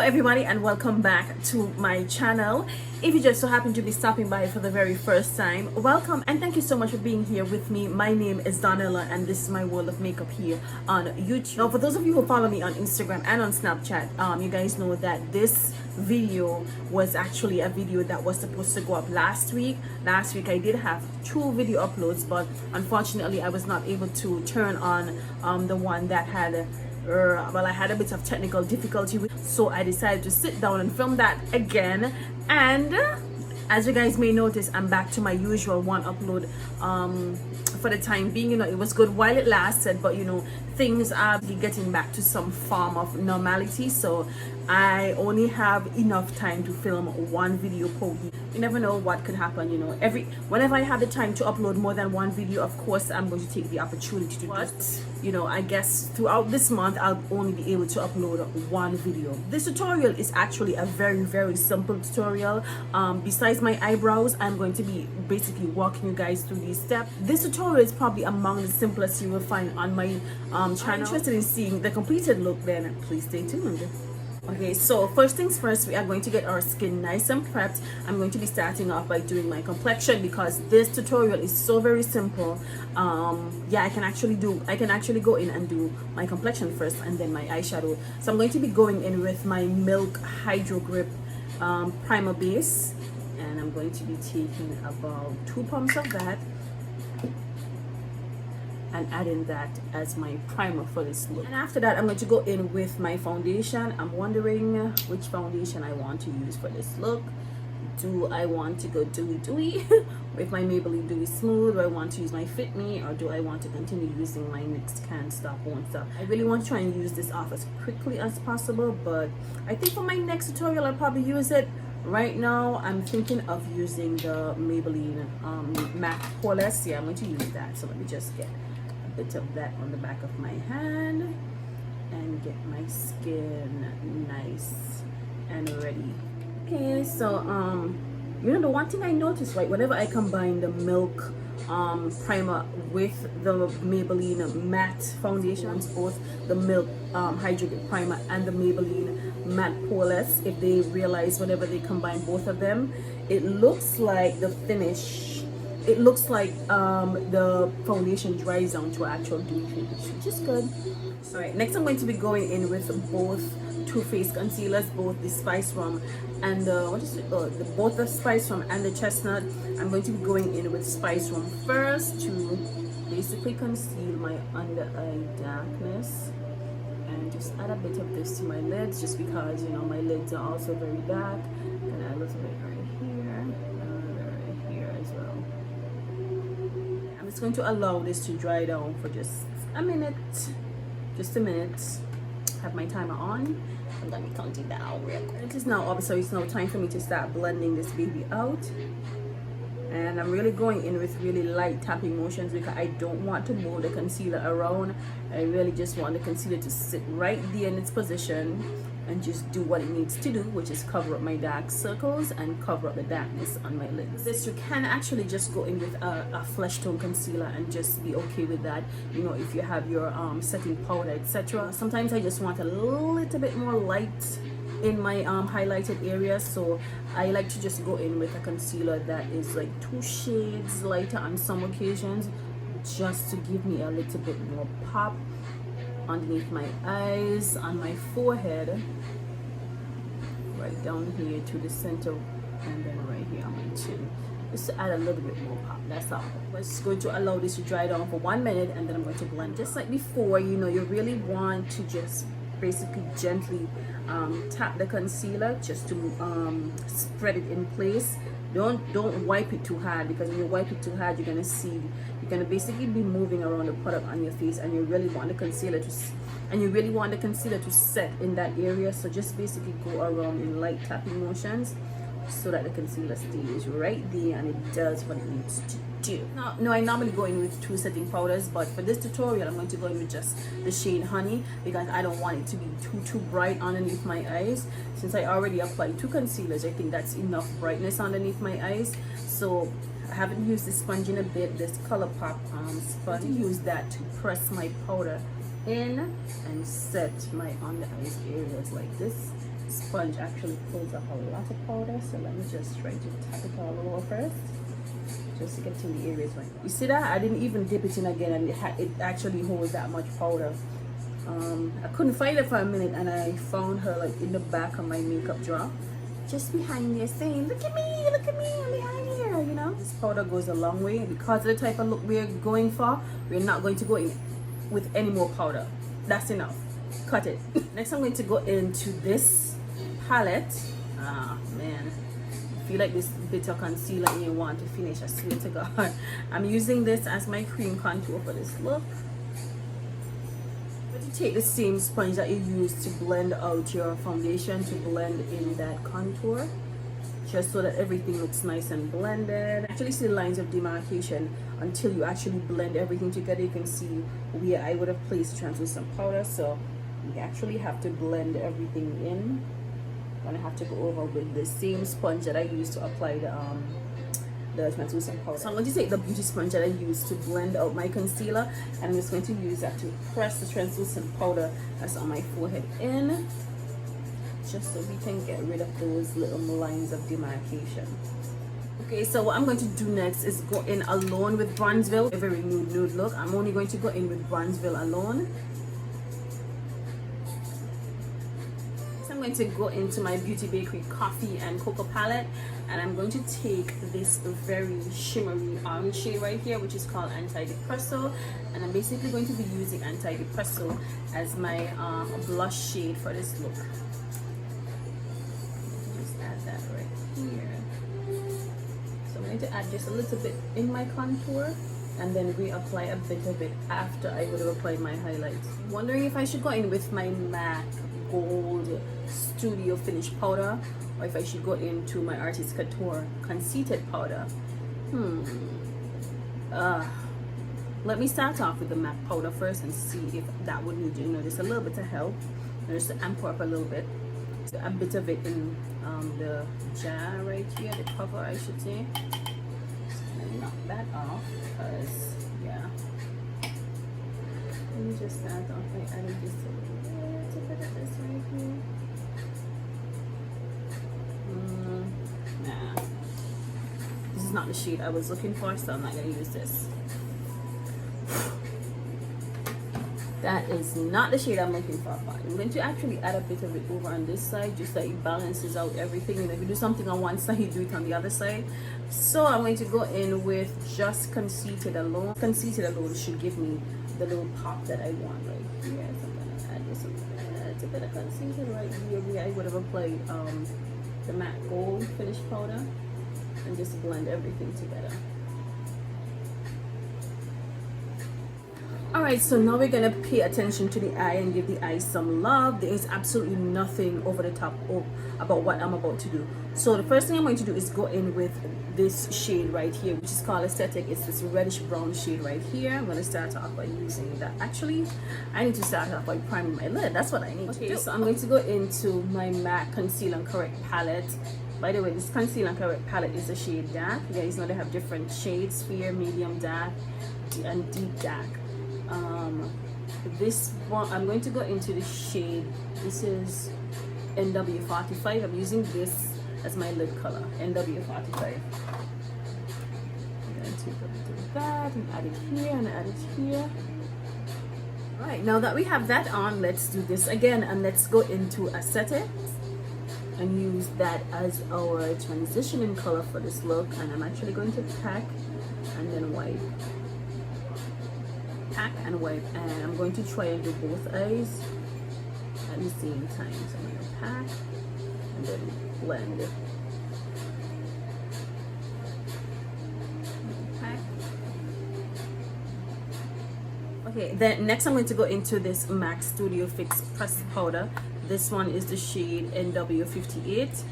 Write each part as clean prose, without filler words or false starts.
everybody, and welcome back to my channel. If you just so happen to be stopping by for the very first time, welcome and thank you so much for being here with me. My name is Donella and this is my world of makeup here on YouTube. Now, for those of you who follow me on Instagram and on Snapchat, you guys know that this video was actually a video that was supposed to go up last week. Last week I did have 2 video uploads, but unfortunately I was not able to turn on the one that had well, I had a bit of technical difficulty with, so I decided to sit down and film that again. And as you guys may notice, I'm back to my usual one upload for the time being. You know, it was good while it lasted, but you know, things are getting back to some form of normality, so I only have enough time to film one video per week. You never know what could happen, you know. Whenever I have the time to upload more than one video, of course I'm going to take the opportunity to do it. You know, I guess throughout this month I'll only be able to upload one video. This tutorial is actually a very simple tutorial. Besides my eyebrows, I'm going to be basically walking you guys through these steps. This tutorial is probably among the simplest you will find on my channel. If you're interested in seeing the completed look, then please stay tuned. Okay, so first things first, we are going to get our skin nice and prepped. I'm going to be starting off by doing my complexion because this tutorial is so very simple. Yeah, I can actually go in and do my complexion first and then my eyeshadow. So I'm going to be going in with my Milk Hydro Grip primer base, and I'm going to be taking about 2 pumps of that and adding that as my primer for this look. And after that, I'm going to go in with my foundation. I'm wondering which foundation I want to use for this look. Do I want to go dewy with my Maybelline Dewy Smooth? Do I want to use my Fit Me, or do I want to continue using my NYX Can't Stop Won't Stop? I really want to try and use this off as quickly as possible, but I think for my next tutorial I'll probably use it. Right now I'm thinking of using the Maybelline matte poreless. Yeah, I'm going to use that. So let me just get bit of that on the back of my hand and get my skin nice and ready. Okay, so you know, the one thing I noticed, right, whenever I combine the Milk primer with the Maybelline matte foundations, both the Milk Hydro Grip primer and the Maybelline matte poreless, if they realize whenever they combine both of them, it looks like the finish, it looks like the foundation dries down to actual dewy finish, which is good. All right, next I'm going to be going in with both Too Faced concealers, both the Spice Rum and both the Spice Rum and the Chestnut. I'm going to be going in with Spice Rum first to basically conceal my under eye darkness, and just add a bit of this to my lids, just because, you know, my lids are also very dark. And add a little bit right here and right here as well. I'm just going to allow this to dry down for just a minute. Have my timer on. I'm gonna be counting down real quick. It is now up, so it's now time for me to start blending this baby out. And I'm really going in with really light tapping motions because I don't want to move the concealer around. I really just want the concealer to sit right there in its position and just do what it needs to do, which is cover up my dark circles and cover up the darkness on my lids. This, you can actually just go in with a flesh tone concealer and just be okay with that, you know, if you have your setting powder, etc. Sometimes I just want a little bit more light in my highlighted area, so I like to just go in with a concealer that is like 2 shades lighter on some occasions, just to give me a little bit more pop underneath my eyes, on my forehead, right down here to the center, and then right here on my chin, just to add a little bit more pop. That's all. I'm just going to allow this to dry down for 1 minute, and then I'm going to blend. Just like before, you know, you really want to just basically gently tap the concealer just to spread it in place. Don't wipe it too hard, because when you wipe it too hard, you're gonna basically be moving around the product on your face, and you really want the concealer to set in that area. So just basically go around in light tapping motions so that the concealer stays right there and it does what it needs to do. Now I normally go in with 2 setting powders, but for this tutorial I'm going to go in with just the shade Honey, because I don't want it to be too bright underneath my eyes. Since I already applied 2 concealers, I think that's enough brightness underneath my eyes. So I haven't used this sponge in a bit, this ColourPop sponge. To use that to press my powder in and set my under eyes areas like this. sponge actually pulls up a lot of powder, so let me just try to tap it all over first, just to get to the areas where you see that I didn't even dip it in again, and it actually holds that much powder. I couldn't find it for a minute, and I found her like in the back of my makeup drawer, just behind there, saying, look at me, I'm behind here, you know. This powder goes a long way. Because of the type of look we're going for, we're not going to go in with any more powder. That's enough. Cut it. Next I'm going to go into this palette. Ah man, I feel like this bit of concealer you want to finish, I swear to God. I'm using this as my cream contour for this look. Take the same sponge that you use to blend out your foundation to blend in that contour, just so that everything looks nice and blended. Actually see the lines of demarcation until you actually blend everything together. You can see where I would have placed translucent powder, so you actually have to blend everything in. I'm gonna have to go over with the same sponge that I used to apply the translucent powder. So I'm going to take the beauty sponge that I used to blend out my concealer, and I'm just going to use that to press the translucent powder that's on my forehead in, just so we can get rid of those little lines of demarcation. Okay, so what I'm going to do next is go in alone with Bronzeville. A very nude look. I'm only going to go in with Bronzeville alone. I'm going to go into my Beauty Bakery Coffee and Cocoa palette, and I'm going to take this very shimmery orange shade right here, which is called Anti-Depresso, and I'm basically going to be using Anti-Depresso as my blush shade for this look. Just add that right here. So I'm going to add just a little bit in my contour, and then reapply a bit of it after I would have applied my highlights. Wondering if I should go in with my MAC Gold Studio Finish powder, or if I should go into my Artist Couture Conceited powder. Let me start off with the MAC powder first and see if that would need, you know, just a little bit of help, just to amp up a little bit. So a bit of it in the jar right here, the cover I should say. Let me knock that off, because yeah. Let me just start off by adding just a little bit of this right here. Nah, this is not the shade I was looking for, so I'm not gonna use this. That is not the shade I'm looking for. I'm going to actually add a bit of it over on this side, just so it balances out everything. And if you do something on one side, you do it on the other side. So I'm going to go in with just Conceited alone. Conceited alone should give me the little pop that I want right here. So I'm going to add just a bit of Conceited right here where I would have applied the matte gold finish powder, and just blend everything together. Alright, so now we're gonna pay attention to the eye and give the eye some love. There is absolutely nothing over the top about what I'm about to do. So the first thing I'm going to do is go in with this shade right here, which is called Aesthetic. It's this reddish brown shade right here. I'm gonna start off by using that. Actually, I need to start off by priming my lid. That's what I need to do. So I'm going to go into my MAC Conceal and Correct palette. By the way, this Conceal and Correct palette is a shade dark. You guys know they have different shades: fair, medium dark, and deep dark. This one I'm going to go into the shade, this is NW45. I'm using this as my lid color, NW45. I'm going to take a bit of that and add it here and add it here. Alright, now that we have that on, let's do this again, and let's go into Aesthetic and use that as our transitioning color for this look. And I'm actually going to pack and then wipe. Pack and wipe, and I'm going to try and do both eyes at the same time. So I'm going to pack and then blend it. Pack. Okay, then next I'm going to go into this MAC Studio Fix Pressed Powder. This one is the shade NW58.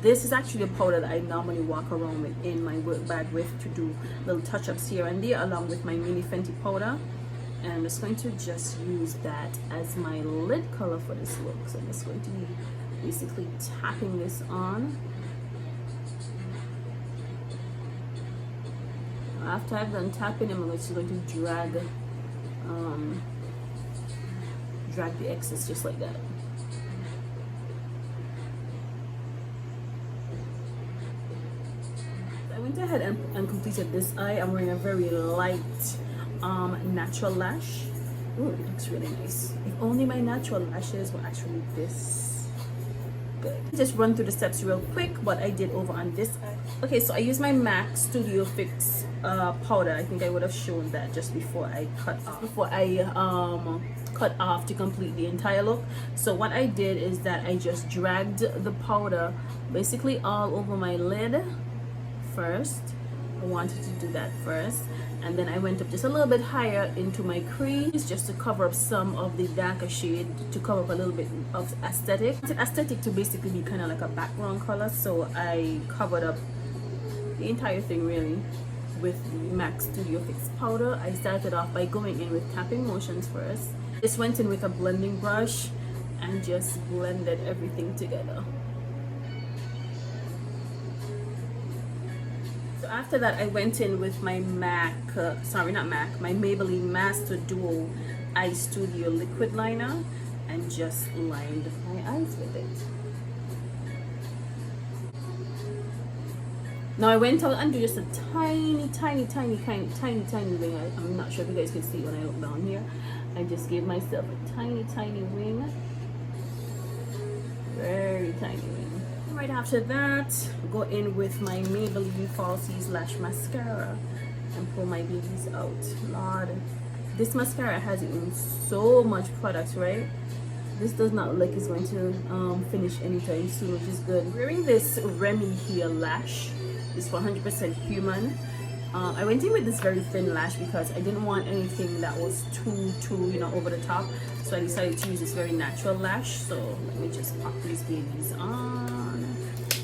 This is actually a powder that I normally walk around with in my work bag with to do little touch-ups here and there, along with my mini Fenty powder. And I'm just going to just use that as my lid color for this look. So I'm just going to be basically tapping this on. After I've done tapping, I'm just going to drag the excess just like that. ahead and completed this eye. I'm wearing a very light natural lash. Ooh, it looks really nice. If only my natural lashes were actually this good. Just run through the steps real quick, what I did over on this eye. Okay, so I used my MAC Studio Fix powder. I think I would have shown that just before I cut off to complete the entire look. So what I did is that I just dragged the powder basically all over my lid first. I wanted to do that first, and then I went up just a little bit higher into my crease just to cover up some of the darker shade, to cover up a little bit of aesthetic. It's aesthetic to basically be kind of like a background color, so I covered up the entire thing really with the MAC Studio Fix powder. I started off by going in with tapping motions first. Just went in with a blending brush and just blended everything together. So after that, I went in with my my Maybelline Master Duo Eye Studio Liquid Liner and just lined my eyes with it. Now I went out and do just a tiny wing. I'm not sure if you guys can see when I look down here. I just gave myself a tiny wing. Very tiny wing. Right after that, go in with my Maybelline Falsies Lash Mascara and pull my babies out. Lord, this mascara has in so much product, right? This does not look like it's going to finish anytime soon, which is good. Wearing this Remy here lash. It's for 100% human. I went in with this very thin lash because I didn't want anything that was too over the top, so I decided to use this very natural lash. So let me just pop these babies on.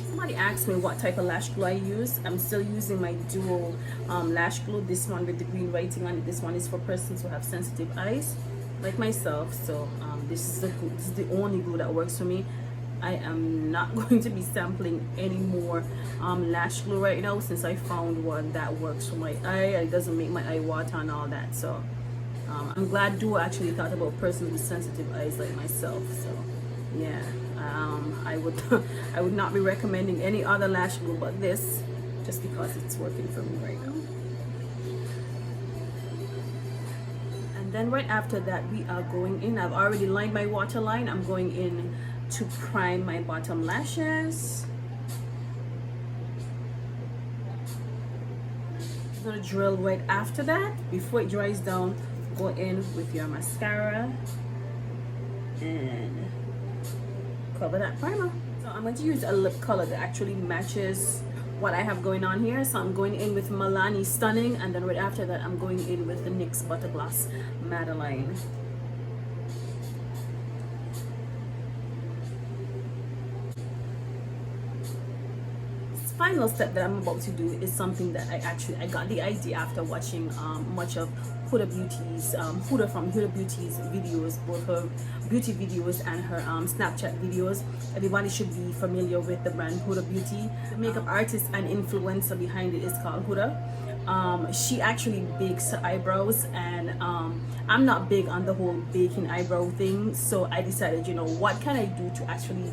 Somebody asked me what type of lash glue I use. I'm still using my dual lash glue, this one with the green writing on it. This one is for persons who have sensitive eyes like myself, so this is the only glue that works for me. I am not going to be sampling any more lash glue right now, since I found one that works for my eye. It doesn't make my eye water and all that. So I'm glad Duo actually thought about persons with sensitive eyes like myself. So yeah, I would not be recommending any other lash glue but this, just because it's working for me right now. And then right after that, we are going in. I've already lined my waterline. I'm going in to prime my bottom lashes. I'm gonna drill right after that. Before it dries down, go in with your mascara and cover that primer. So I'm going to use a lip color that actually matches what I have going on here. So I'm going in with Milani Stunning, and then right after that I'm going in with the NYX Butter Gloss Maybelline. Final step that I'm about to do is something that I got the idea after watching much of Huda Beauty's Huda from Huda Beauty's videos, both her beauty videos and her Snapchat videos. Everybody should be familiar with the brand Huda Beauty. The makeup artist and influencer behind it is called Huda. She actually bakes her eyebrows, and I'm not big on the whole baking eyebrow thing, so I decided, what can I do to actually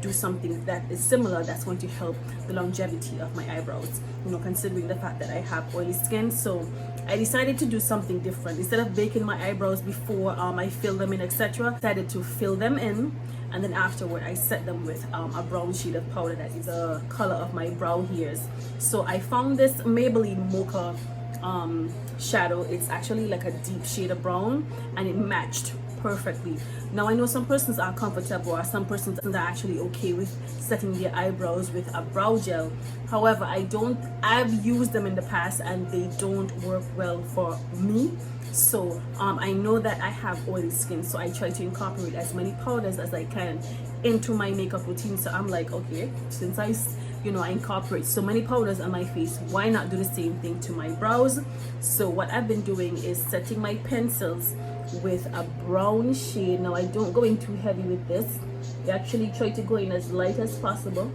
do something that is similar, that's going to help the longevity of my eyebrows, considering the fact that I have oily skin. So I decided to do something different. Instead of baking my eyebrows before I fill them in, etc., I decided to fill them in, and then afterward I set them with a brown shade of powder that is the color of my brow hairs. So I found this Maybelline Mocha shadow. It's actually like a deep shade of brown, and it matched perfectly. Now I know some persons are comfortable, or some persons are actually okay with setting their eyebrows with a brow gel. However, I've used them in the past and they don't work well for me. So I know that I have oily skin, so I try to incorporate as many powders as I can into my makeup routine. So I'm like, okay, since I incorporate so many powders on my face, why not do the same thing to my brows? So what I've been doing is setting my pencils with a brown shade. Now I don't go in too heavy with this. I actually try to go in as light as possible,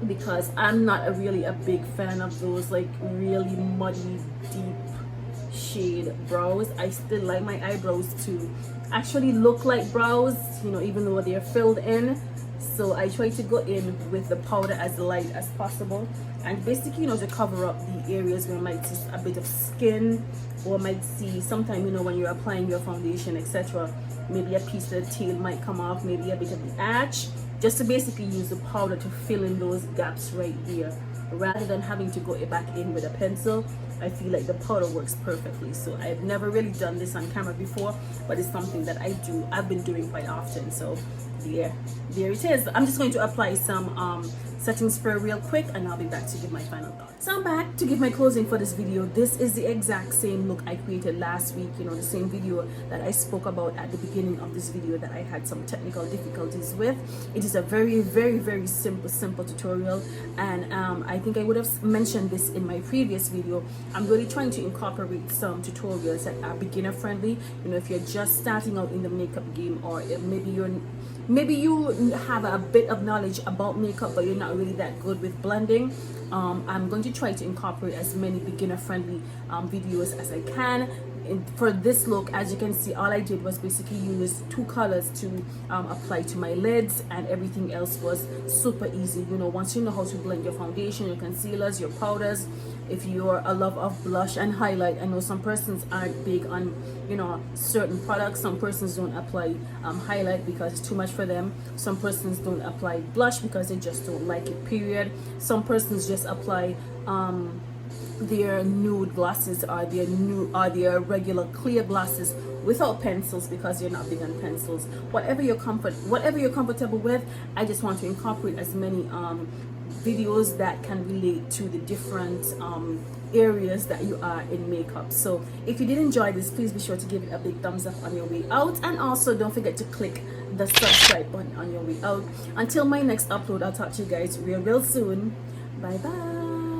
because I'm not really a big fan of those like really muddy deep shade brows. I still like my eyebrows to actually look like brows, even though they're filled in. So I try to go in with the powder as light as possible, and basically, you know, to cover up the areas where you might see a bit of skin, or might see sometimes, you know, when you're applying your foundation, etc., maybe a piece of the tail might come off, maybe a bit of the arch, just to basically use the powder to fill in those gaps right there, rather than having to go back in with a pencil. I feel like the powder works perfectly. So I've never really done this on camera before, but it's something that I've been doing quite often. So there it is. I'm just going to apply some setting spray real quick, and I'll be back to give my final thoughts. So I'm back to give my closing for this video. This is the exact same look I created last week, you know, the same video that I spoke about at the beginning of this video that I had some technical difficulties with. It is a very simple tutorial, and I think I would have mentioned this in my previous video. I'm really trying to incorporate some tutorials that are beginner friendly. You know, if you're just starting out in the makeup game, or maybe you have a bit of knowledge about makeup but you're not really that good with blending, I'm going to try to incorporate as many beginner friendly videos as I can. For this look, as you can see, all I did was basically use 2 colors to apply to my lids, and everything else was super easy. You know, once you know how to blend your foundation, your concealers, your powders, if you're a love of blush and highlight, I know some persons aren't big on, you know, certain products. Some persons don't apply highlight because it's too much for them. Some persons don't apply blush because they just don't like it, period. Some persons just apply their nude glasses or their regular clear glasses without pencils because you're not big on pencils. Whatever you're comfortable with, I just want to incorporate as many videos that can relate to the different areas that you are in makeup. So if you did enjoy this, please be sure to give it a big thumbs up on your way out, and also don't forget to click the subscribe button on your way out. Until my next upload, I'll talk to you guys real soon. Bye bye.